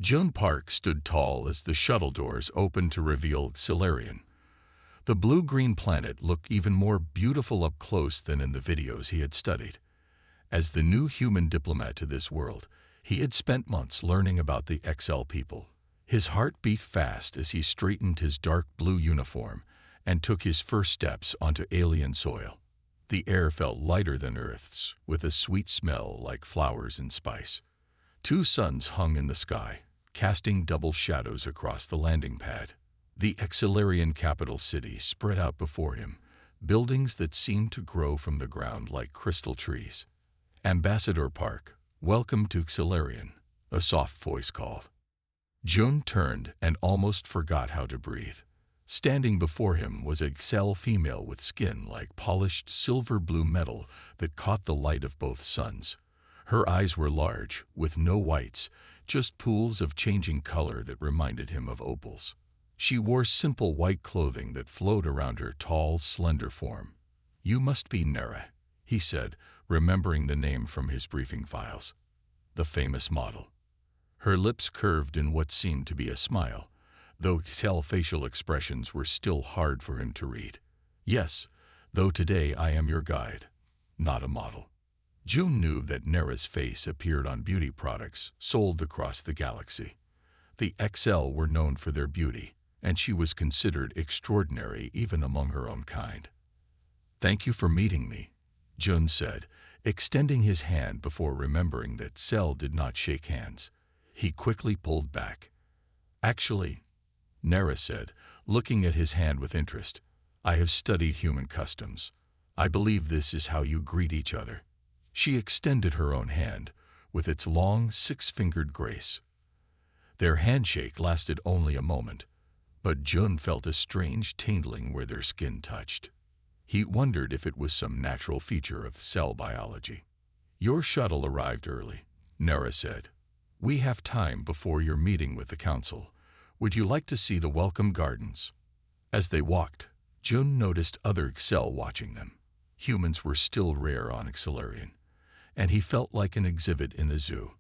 Joan Park stood tall as the shuttle doors opened to reveal Xilarian. The blue-green planet looked even more beautiful up close than in the videos he had studied. As the new human diplomat to this world, he had spent months learning about the XL people. His heart beat fast as he straightened his dark blue uniform and took his first steps onto alien soil. The air felt lighter than Earth's, with a sweet smell like flowers and spice. Two suns hung in the sky, casting double shadows across the landing pad. The Xilarian capital city spread out before him, buildings that seemed to grow from the ground like crystal trees. "Ambassador Park, welcome to Xilarian," a soft voice called. Jun turned and almost forgot how to breathe. Standing before him was a Xel female with skin like polished silver-blue metal that caught the light of both suns. Her eyes were large, with no whites, just pools of changing color that reminded him of opals. She wore simple white clothing that flowed around her tall, slender form. "You must be Nera," he said, remembering the name from his briefing files. "The famous model." Her lips curved in what seemed to be a smile, though Xel facial expressions were still hard for him to read. "Yes, though today I am your guide, not a model." June knew that Nera's face appeared on beauty products sold across the galaxy. The XL were known for their beauty, and she was considered extraordinary even among her own kind. "Thank you for meeting me," Jun said, extending his hand before remembering that Xel did not shake hands. He quickly pulled back. "Actually," Nera said, looking at his hand with interest, "I have studied human customs. I believe this is how you greet each other." She extended her own hand, with its long, six-fingered grace. Their handshake lasted only a moment, but Jun felt a strange tingling where their skin touched. He wondered if it was some natural feature of cell biology. "Your shuttle arrived early," Nera said. "We have time before your meeting with the council. Would you like to see the welcome gardens?" As they walked, Jun noticed other Xel watching them. Humans were still rare on Xilarian, and he felt like an exhibit in a zoo.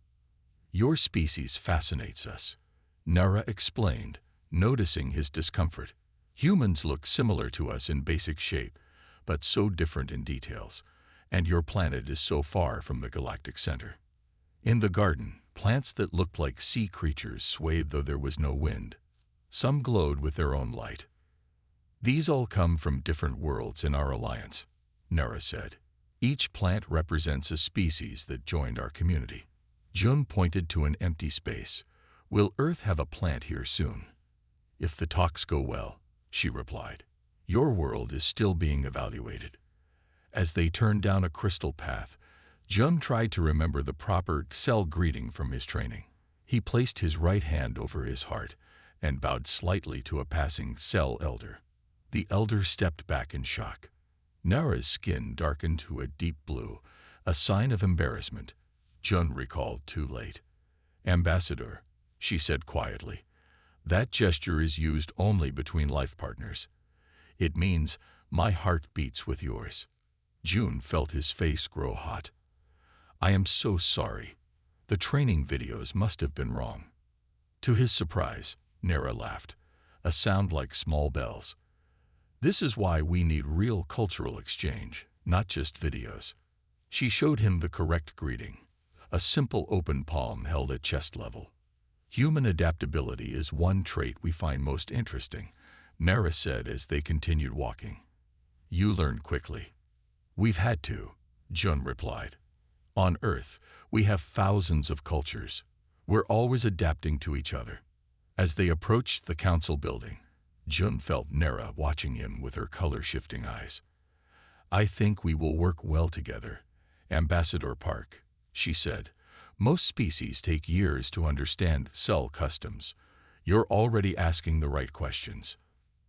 "Your species fascinates us," Nera explained, noticing his discomfort. "Humans look similar to us in basic shape, but so different in details, and your planet is so far from the galactic center." In the garden, plants that looked like sea creatures swayed though there was no wind. Some glowed with their own light. "These all come from different worlds in our alliance," Nera said. "Each plant represents a species that joined our community." Jun pointed to an empty space. "Will Earth have a plant here soon?" "If the talks go well," she replied. "Your world is still being evaluated." As they turned down a crystal path, Jun tried to remember the proper Xel greeting from his training. He placed his right hand over his heart and bowed slightly to a passing Xel elder. The elder stepped back in shock. Nara's skin darkened to a deep blue, a sign of embarrassment. Jun recalled too late. "Ambassador," she said quietly, "that gesture is used only between life partners. It means my heart beats with yours." Jun felt his face grow hot. "I am so sorry. The training videos must have been wrong." To his surprise, Nera laughed, a sound like small bells. "This is why we need real cultural exchange, not just videos." She showed him the correct greeting, a simple open palm held at chest level. "Human adaptability is one trait we find most interesting," Nera said as they continued walking. "You learn quickly." "We've had to," Jun replied. "On Earth, we have thousands of cultures. We're always adapting to each other." As they approached the council building, Jun felt Nera watching him with her color-shifting eyes. "I think we will work well together, Ambassador Park," she said. "Most species take years to understand cell customs. You're already asking the right questions."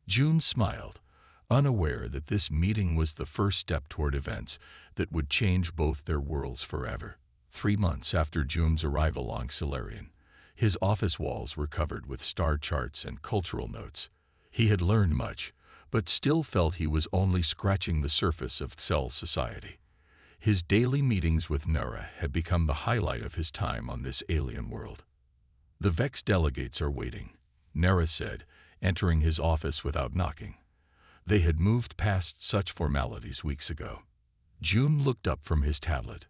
Jun smiled, unaware that this meeting was the first step toward events that would change both their worlds forever. 3 months after Jun's arrival on Xilarian, his office walls were covered with star charts and cultural notes. He had learned much, but still felt he was only scratching the surface of Xel society. His daily meetings with Nera had become the highlight of his time on this alien world. The Vex delegates are waiting, Nera said, entering his office without knocking. They had moved past such formalities weeks ago. June looked up from his tablet.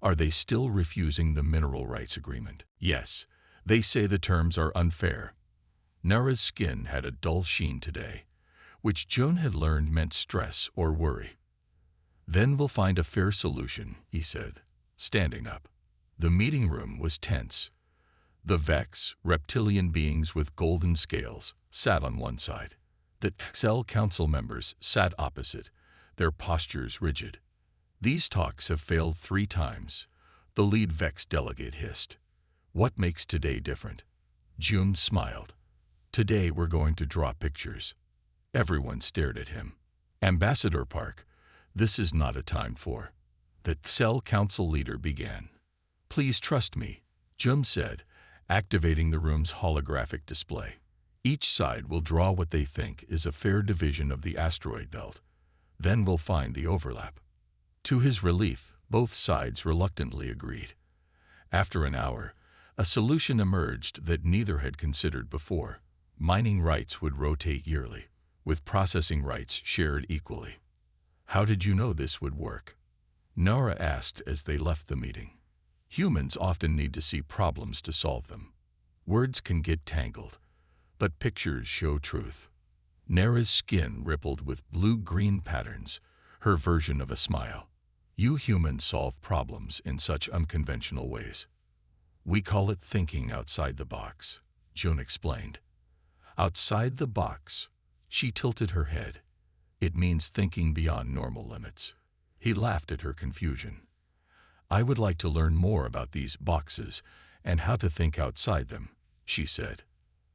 Are they still refusing the mineral rights agreement? Yes. They say the terms are unfair. Nera's skin had a dull sheen today, which June had learned meant stress or worry. Then we'll find a fair solution, he said, standing up. The meeting room was tense. The Vex, reptilian beings with golden scales, sat on one side. The Excel Council members sat opposite, their postures rigid. These talks have failed 3 times, the lead Vex delegate hissed. What makes today different? June smiled. Today we're going to draw pictures. Everyone stared at him. Ambassador Park, this is not a time for. The Excel Council leader began. Please trust me, June said, activating the room's holographic display. Each side will draw what they think is a fair division of the asteroid belt. Then we'll find the overlap. To his relief, both sides reluctantly agreed. After an hour, a solution emerged that neither had considered before. Mining rights would rotate yearly, with processing rights shared equally. How did you know this would work? Nora asked as they left the meeting. Humans often need to see problems to solve them. Words can get tangled, but pictures show truth. Nera's skin rippled with blue-green patterns, her version of a smile. You humans solve problems in such unconventional ways. We call it thinking outside the box, June explained. Outside the box, she tilted her head. It means thinking beyond normal limits. He laughed at her confusion. I would like to learn more about these boxes and how to think outside them, she said.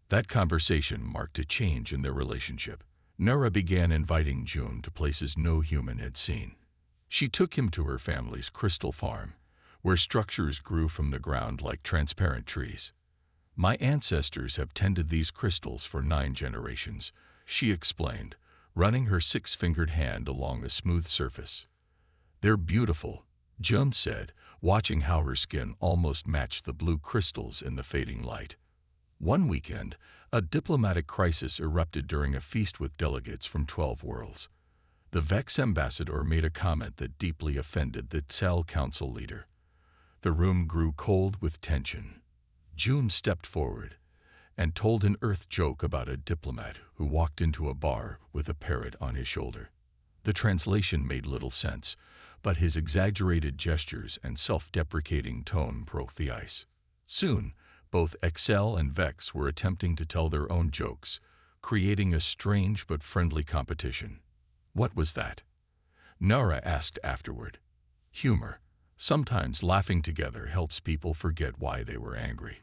That conversation marked a change in their relationship. Nera began inviting June to places no human had seen. She took him to her family's crystal farm, where structures grew from the ground like transparent trees. My ancestors have tended these crystals for 9 generations, she explained, running her 6-fingered hand along a smooth surface. They're beautiful, June said, watching how her skin almost matched the blue crystals in the fading light. One weekend, a diplomatic crisis erupted during a feast with delegates from 12 worlds. The Vex ambassador made a comment that deeply offended the Excel Council leader. The room grew cold with tension. June stepped forward and told an Earth joke about a diplomat who walked into a bar with a parrot on his shoulder. The translation made little sense, but his exaggerated gestures and self-deprecating tone broke the ice. Soon, both Excel and Vex were attempting to tell their own jokes, creating a strange but friendly competition. What was that? Nara asked afterward. Humor. Sometimes laughing together helps people forget why they were angry.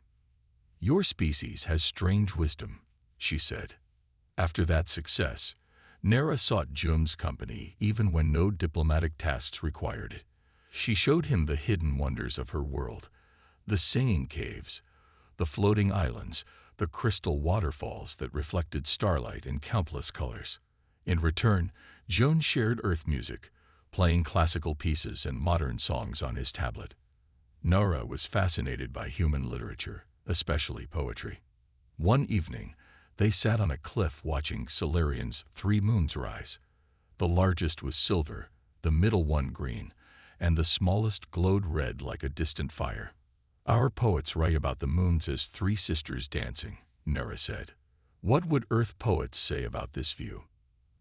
Your species has strange wisdom, she said. After that success, Nara sought June's company even when no diplomatic tasks required it. She showed him the hidden wonders of her world, the singing caves, the floating islands, the crystal waterfalls that reflected starlight in countless colors. In return, June shared Earth music, playing classical pieces and modern songs on his tablet. Nora was fascinated by human literature, especially poetry. One evening, they sat on a cliff watching Solarian's 3 moons rise. The largest was silver, the middle one green, and the smallest glowed red like a distant fire. Our poets write about the moons as 3 sisters dancing, Nera said. What would Earth poets say about this view?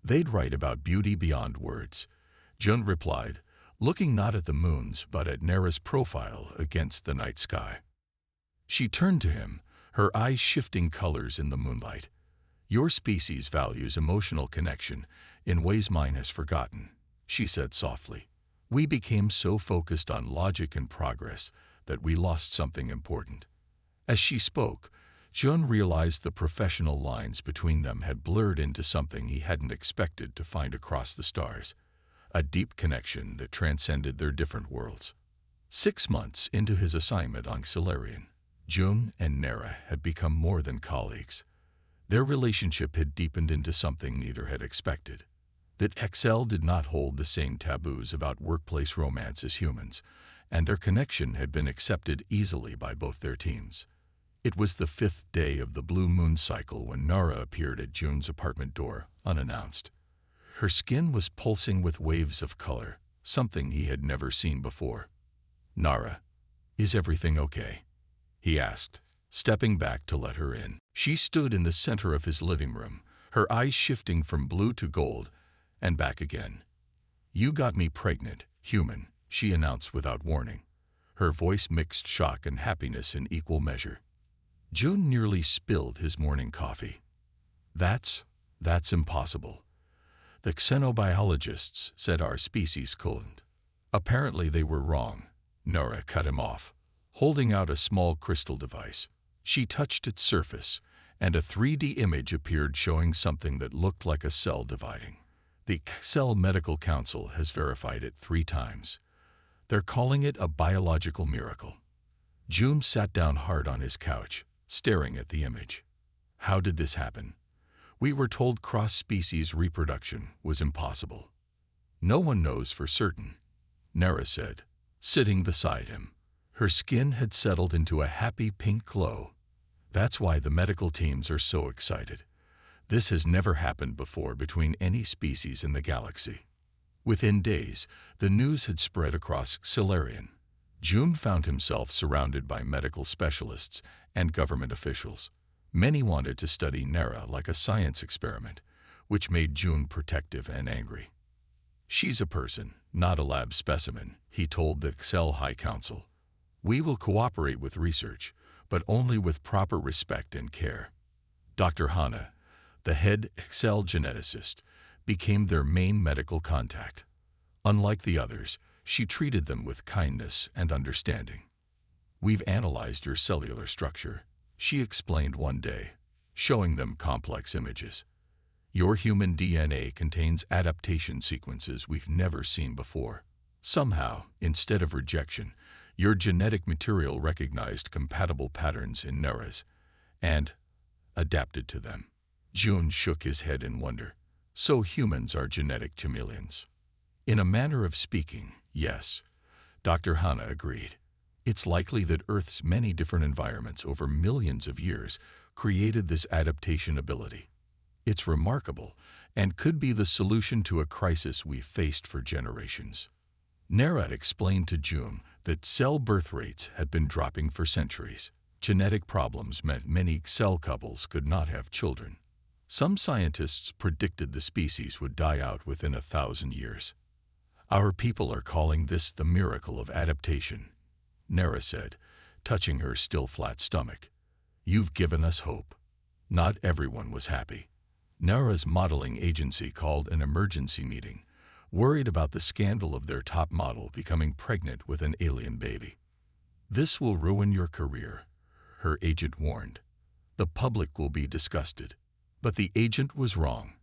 They'd write about beauty beyond words, June replied, looking not at the moons but at Nera's profile against the night sky. She turned to him, her eyes shifting colors in the moonlight. Your species values emotional connection in ways mine has forgotten, she said softly. We became so focused on logic and progress that we lost something important. As she spoke, June realized the professional lines between them had blurred into something he hadn't expected to find across the stars, a deep connection that transcended their different worlds. 6 months into his assignment on Solarian, June and Nera had become more than colleagues. Their relationship had deepened into something neither had expected. That Excel did not hold the same taboos about workplace romance as humans, and their connection had been accepted easily by both their teams. It was the 5th day of the blue moon cycle when Nara appeared at June's apartment door, unannounced. Her skin was pulsing with waves of color, something he had never seen before. "Nara, is everything okay?" he asked, stepping back to let her in. She stood in the center of his living room, her eyes shifting from blue to gold and back again. "You got me pregnant, human," she announced without warning. Her voice mixed shock and happiness in equal measure. June nearly spilled his morning coffee. That's impossible. The xenobiologists said our species couldn't." "Apparently they were wrong," Nora cut him off, holding out a small crystal device. She touched its surface, and a 3D image appeared showing something that looked like a cell dividing. "The Cell Medical Council has verified it 3 times. They're calling it a biological miracle." June sat down hard on his couch, staring at the image. "How did this happen? We were told cross-species reproduction was impossible." "No one knows for certain," Nara said, sitting beside him. Her skin had settled into a happy pink glow. "That's why the medical teams are so excited. This has never happened before between any species in the galaxy." Within days, the news had spread across Xilarian. June found himself surrounded by medical specialists and government officials. Many wanted to study Nara like a science experiment, which made June protective and angry. "She's a person, not a lab specimen," he told the Excel High Council. "We will cooperate with research, but only with proper respect and care." Dr. Hanna, the head Excel geneticist, became their main medical contact. Unlike the others, she treated them with kindness and understanding. "We've analyzed your cellular structure," she explained one day, showing them complex images. "Your human DNA contains adaptation sequences we've never seen before. Somehow, instead of rejection, your genetic material recognized compatible patterns in Nara's and adapted to them." June shook his head in wonder. "So humans are genetic chameleons?" "In a manner of speaking, yes," Dr. Hanna agreed. "It's likely that Earth's many different environments over millions of years created this adaptation ability. It's remarkable and could be the solution to a crisis we've faced for generations." Nara explained to June that cell birth rates had been dropping for centuries. Genetic problems meant many cell couples could not have children. Some scientists predicted the species would die out within 1,000 years. "Our people are calling this the miracle of adaptation," Nara said, touching her still flat stomach. "You've given us hope." Not everyone was happy. Nara's modeling agency called an emergency meeting, worried about the scandal of their top model becoming pregnant with an alien baby. "This will ruin your career," her agent warned. "The public will be disgusted." But the agent was wrong.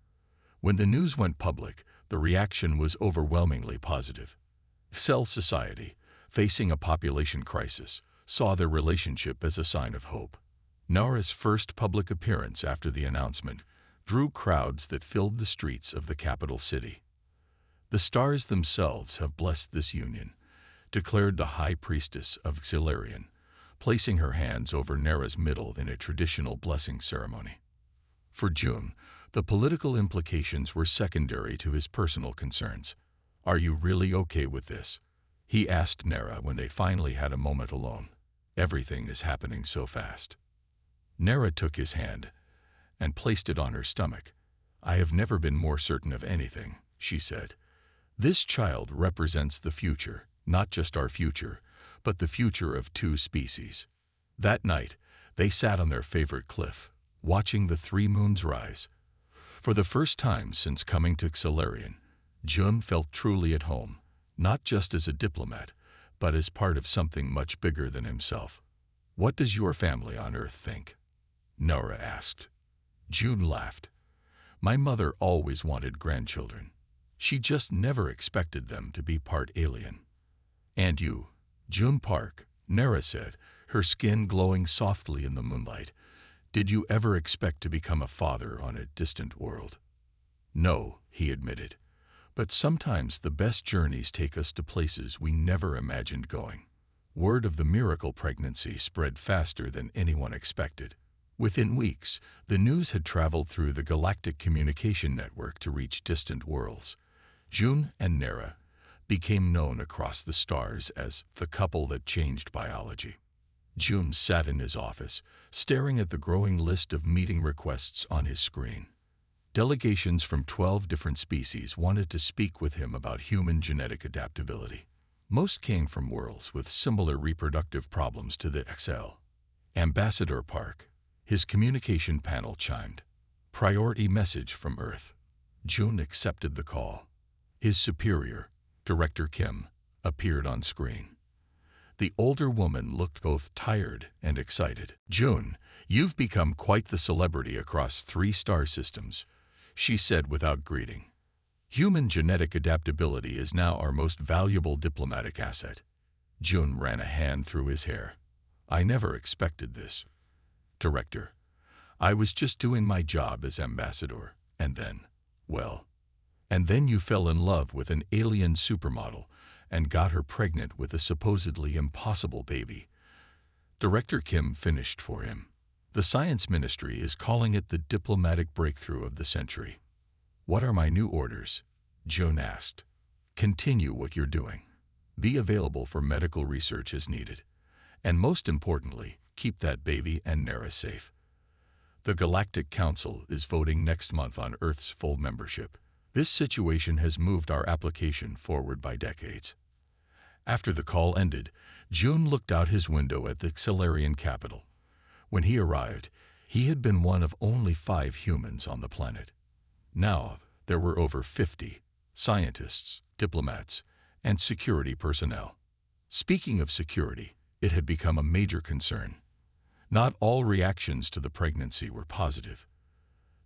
When the news went public, the reaction was overwhelmingly positive. Cell Society, facing a population crisis, saw their relationship as a sign of hope. Nara's first public appearance after the announcement drew crowds that filled the streets of the capital city. "The stars themselves have blessed this union," declared the High Priestess of Xilarian, placing her hands over Nara's middle in a traditional blessing ceremony. For June, the political implications were secondary to his personal concerns. "Are you really okay with this?" he asked Nara when they finally had a moment alone. "Everything is happening so fast." Nara took his hand and placed it on her stomach. "I have never been more certain of anything," she said. "This child represents the future, not just our future, but the future of 2 species." That night, they sat on their favorite cliff, watching the 3 moons rise. For the first time since coming to Xilarian, June felt truly at home, not just as a diplomat, but as part of something much bigger than himself. "What does your family on Earth think?" Nora asked. June laughed. "My mother always wanted grandchildren. She just never expected them to be part alien." "And you, June Park," Nara said, her skin glowing softly in the moonlight. "Did you ever expect to become a father on a distant world?" "No," he admitted. "But sometimes the best journeys take us to places we never imagined going." Word of the miracle pregnancy spread faster than anyone expected. Within weeks, the news had traveled through the galactic communication network to reach distant worlds. June and Nera became known across the stars as the couple that changed biology. June sat in his office, staring at the growing list of meeting requests on his screen. Delegations from 12 different species wanted to speak with him about human genetic adaptability. Most came from worlds with similar reproductive problems to the XL. Ambassador Park. His communication panel chimed. Priority message from Earth. June accepted the call. His superior, Director Kim, appeared on screen. The older woman looked both tired and excited. "June, you've become quite the celebrity across 3 star systems," she said without greeting. "Human genetic adaptability is now our most valuable diplomatic asset." June ran a hand through his hair. "I never expected this. Director, I was just doing my job as ambassador, and then, well, and then you fell in love with an alien supermodel and got her pregnant with a supposedly impossible baby." Director Kim finished for him. "The Science Ministry is calling it the diplomatic breakthrough of the century." "What are my new orders?" June asked. "Continue what you're doing. Be available for medical research as needed. And most importantly, keep that baby and Nera safe. The Galactic Council is voting next month on Earth's full membership. This situation has moved our application forward by decades." After the call ended, June looked out his window at the Xelarian capital. When he arrived, he had been one of only 5 humans on the planet. Now, there were over 50 scientists, diplomats, and security personnel. Speaking of security, it had become a major concern. Not all reactions to the pregnancy were positive.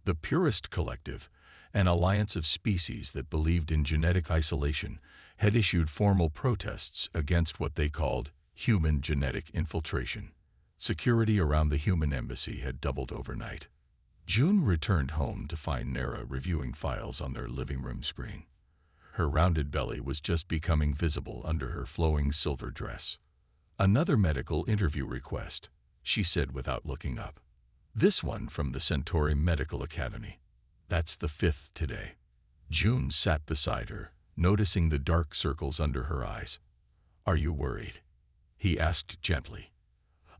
The Purist Collective, an alliance of species that believed in genetic isolation, had issued formal protests against what they called human genetic infiltration. Security around the human embassy had doubled overnight. June returned home to find Nera reviewing files on their living room screen. Her rounded belly was just becoming visible under her flowing silver dress. "Another medical interview request," she said without looking up. "This one from the Centauri Medical Academy. That's the 5th today." June sat beside her, noticing the dark circles under her eyes. "Are you worried?" he asked gently.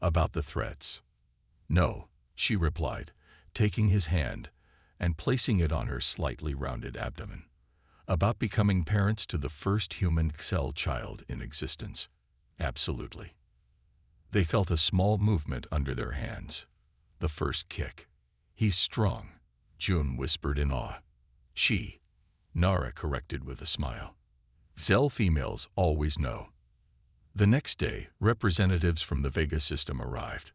"About the threats?" "No," she replied, taking his hand and placing it on her slightly rounded abdomen. "About becoming parents to the first human cell child in existence. Absolutely." They felt a small movement under their hands. The first kick. "He's strong," June whispered in awe. "She," Nara corrected with a smile. "Cell females always know." The next day, representatives from the Vega system arrived.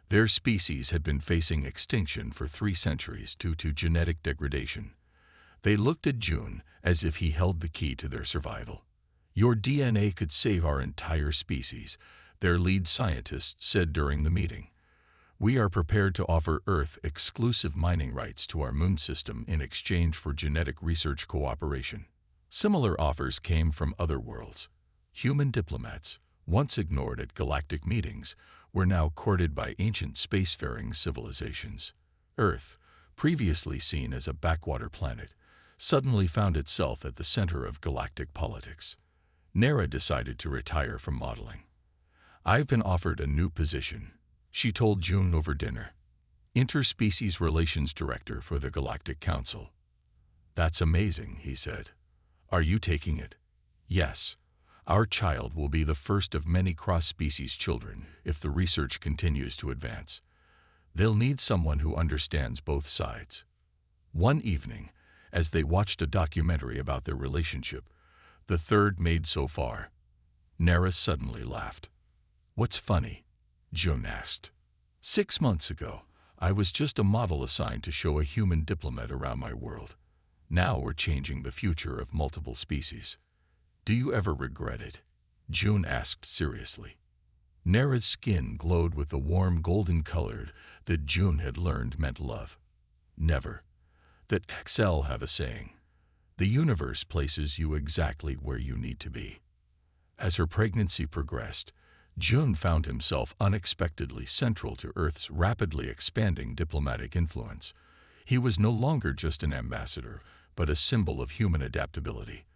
Their species had been facing extinction for 3 centuries due to genetic degradation. They looked at June as if he held the key to their survival. "Your DNA could save our entire species," their lead scientist said during the meeting. "We are prepared to offer Earth exclusive mining rights to our moon system in exchange for genetic research cooperation." Similar offers came from other worlds. Human diplomats, once ignored at galactic meetings, were now courted by ancient spacefaring civilizations. Earth, previously seen as a backwater planet, suddenly found itself at the center of galactic politics. Nera decided to retire from modeling. "I've been offered a new position," she told June over dinner. "Interspecies Relations Director for the Galactic Council." "That's amazing," he said. "Are you taking it?" "Yes. Our child will be the first of many cross-species children if the research continues to advance. They'll need someone who understands both sides." One evening, as they watched a documentary about their relationship, the third made so far, Nera suddenly laughed. "What's funny?" June asked. 6 months ago, I was just a model assigned to show a human diplomat around my world. Now we're changing the future of multiple species. Do you ever regret it?" June asked seriously. Nera's skin glowed with the warm golden color that June had learned meant love. "Never. That Excel have a saying. The universe places you exactly where you need to be." As her pregnancy progressed, Jun found himself unexpectedly central to Earth's rapidly expanding diplomatic influence. He was no longer just an ambassador, but a symbol of human adaptability,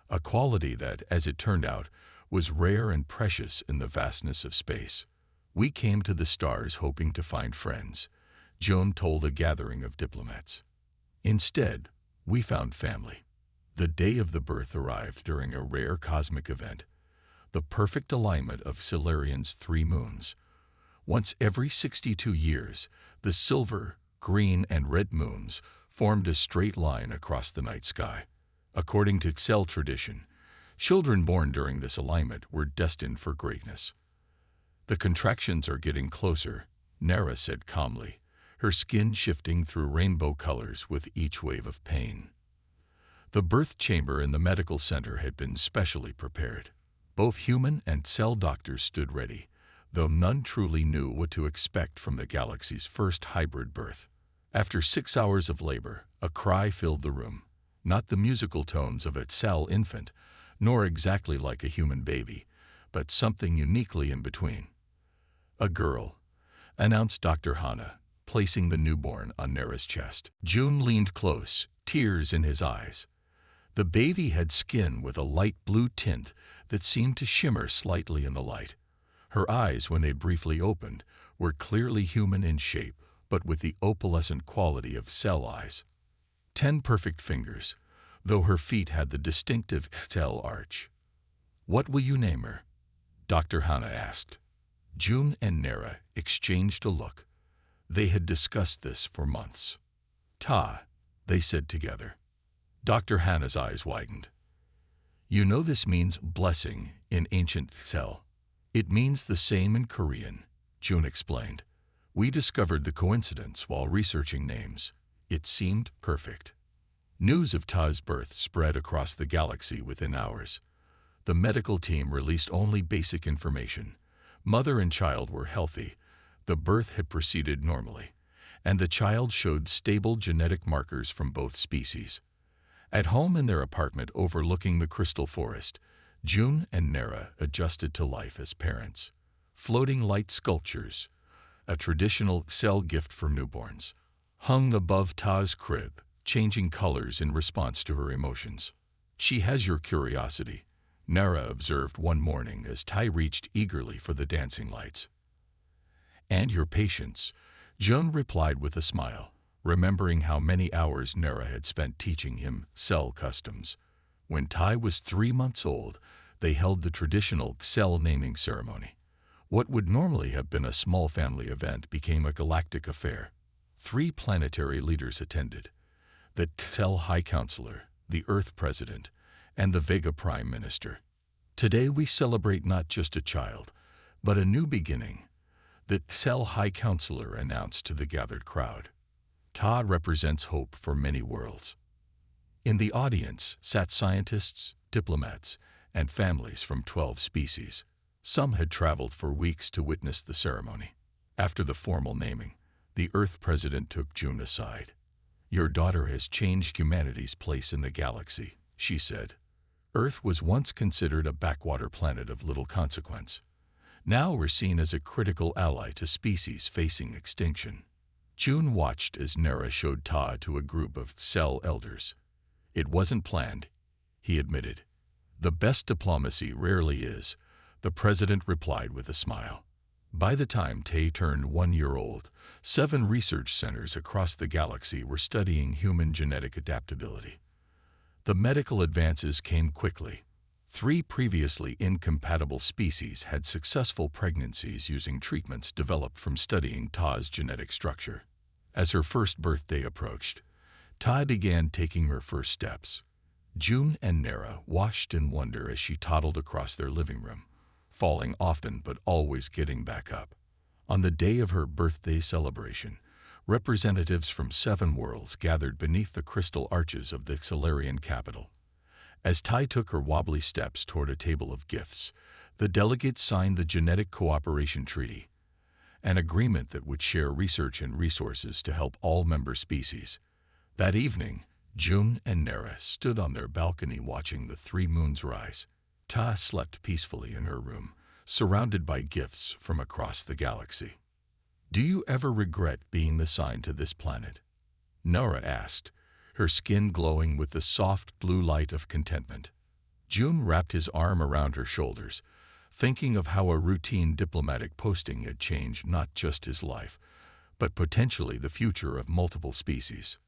a quality that, as it turned out, was rare and precious in the vastness of space. "We came to the stars hoping to find friends," Jun told a gathering of diplomats. "Instead, we found family." The day of the birth arrived during a rare cosmic event, the perfect alignment of Solarian's 3 moons. Once every 62 years, the silver, green, and red moons formed a straight line across the night sky. According to Cell tradition, children born during this alignment were destined for greatness. "The contractions are getting closer," Nara said calmly, her skin shifting through rainbow colors with each wave of pain. The birth chamber in the medical center had been specially prepared. Both human and cell doctors stood ready, though none truly knew what to expect from the galaxy's first hybrid birth. After 6 hours of labor, a cry filled the room, not the musical tones of a cell infant, nor exactly like a human baby, but something uniquely in between. "A girl," announced Dr. Hana, placing the newborn on Nara's chest. Jun leaned close, tears in his eyes. The baby had skin with a light blue tint that seemed to shimmer slightly in the light. Her eyes, when they briefly opened, were clearly human in shape, but with the opalescent quality of cell eyes. 10 perfect fingers, though her feet had the distinctive cell arch. "What will you name her?" Dr. Hana asked. Jun and Nara exchanged a look. They had discussed this for months. "Ta," they said together. Dr. Hana's eyes widened. "You know this means blessing in ancient Cell." "It means the same in Korean," Jun explained. "We discovered the coincidence while researching names. It seemed perfect." News of Ta's birth spread across the galaxy within hours. The medical team released only basic information. Mother and child were healthy, the birth had proceeded normally, and the child showed stable genetic markers from both species. At home in their apartment overlooking the crystal forest, Jun and Nara adjusted to life as parents. Floating light sculptures, a traditional cell gift for newborns, hung above Ta's crib, changing colors in response to her emotions. "She has your curiosity," Nara observed one morning as Tai reached eagerly for the dancing lights. "And your patience," Jun replied with a smile, remembering how many hours Nara had spent teaching him cell customs. When Tai was 3 months old, they held the traditional cell naming ceremony. What would normally have been a small family event became a galactic affair. 3 planetary leaders attended: the Cell High Counselor, the Earth President, and the Vega Prime Minister. "Today we celebrate not just a child, but a new beginning," the Cell High Counselor announced to the gathered crowd. "Ta represents hope for many worlds." In the audience sat scientists, diplomats, and families from 12 species. Some had traveled for weeks to witness the ceremony. After the formal naming, the Earth President took Jun aside. "Your daughter has changed humanity's place in the galaxy," she said. "Earth was once considered a backwater planet of little consequence. Now we're seen as a critical ally to species facing extinction." Jun watched as Nara showed Ta to a group of cell elders. "It wasn't planned," he admitted. "The best diplomacy rarely is," the president replied with a smile. By the time Tay turned 1 year old, 7 research centers across the galaxy were studying human genetic adaptability. The medical advances came quickly. 3 previously incompatible species had successful pregnancies using treatments developed from studying Ta's genetic structure. As her first birthday approached, Ta began taking her first steps. Jun and Nara watched in wonder as she toddled across their living room, falling often but always getting back up. On the day of her birthday celebration, representatives from 7 worlds gathered beneath the crystal arches of the Solarian capital. As Tai took her wobbly steps toward a table of gifts, the delegates signed the Genetic Cooperation Treaty, an agreement that would share research and resources to help all member species. That evening, Jun and Nara stood on their balcony watching the 3 moons rise. Ta slept peacefully in her room, surrounded by gifts from across the galaxy. "Do you ever regret being assigned to this planet?" Nora asked, her skin glowing with the soft blue light of contentment. June wrapped his arm around her shoulders, thinking of how a routine diplomatic posting had changed not just his life, but potentially the future of multiple species.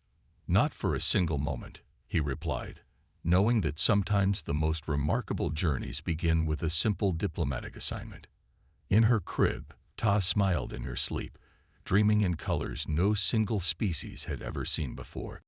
"Not for a single moment," he replied, knowing that sometimes the most remarkable journeys begin with a simple diplomatic assignment. In her crib, Ta smiled in her sleep, dreaming in colors no single species had ever seen before.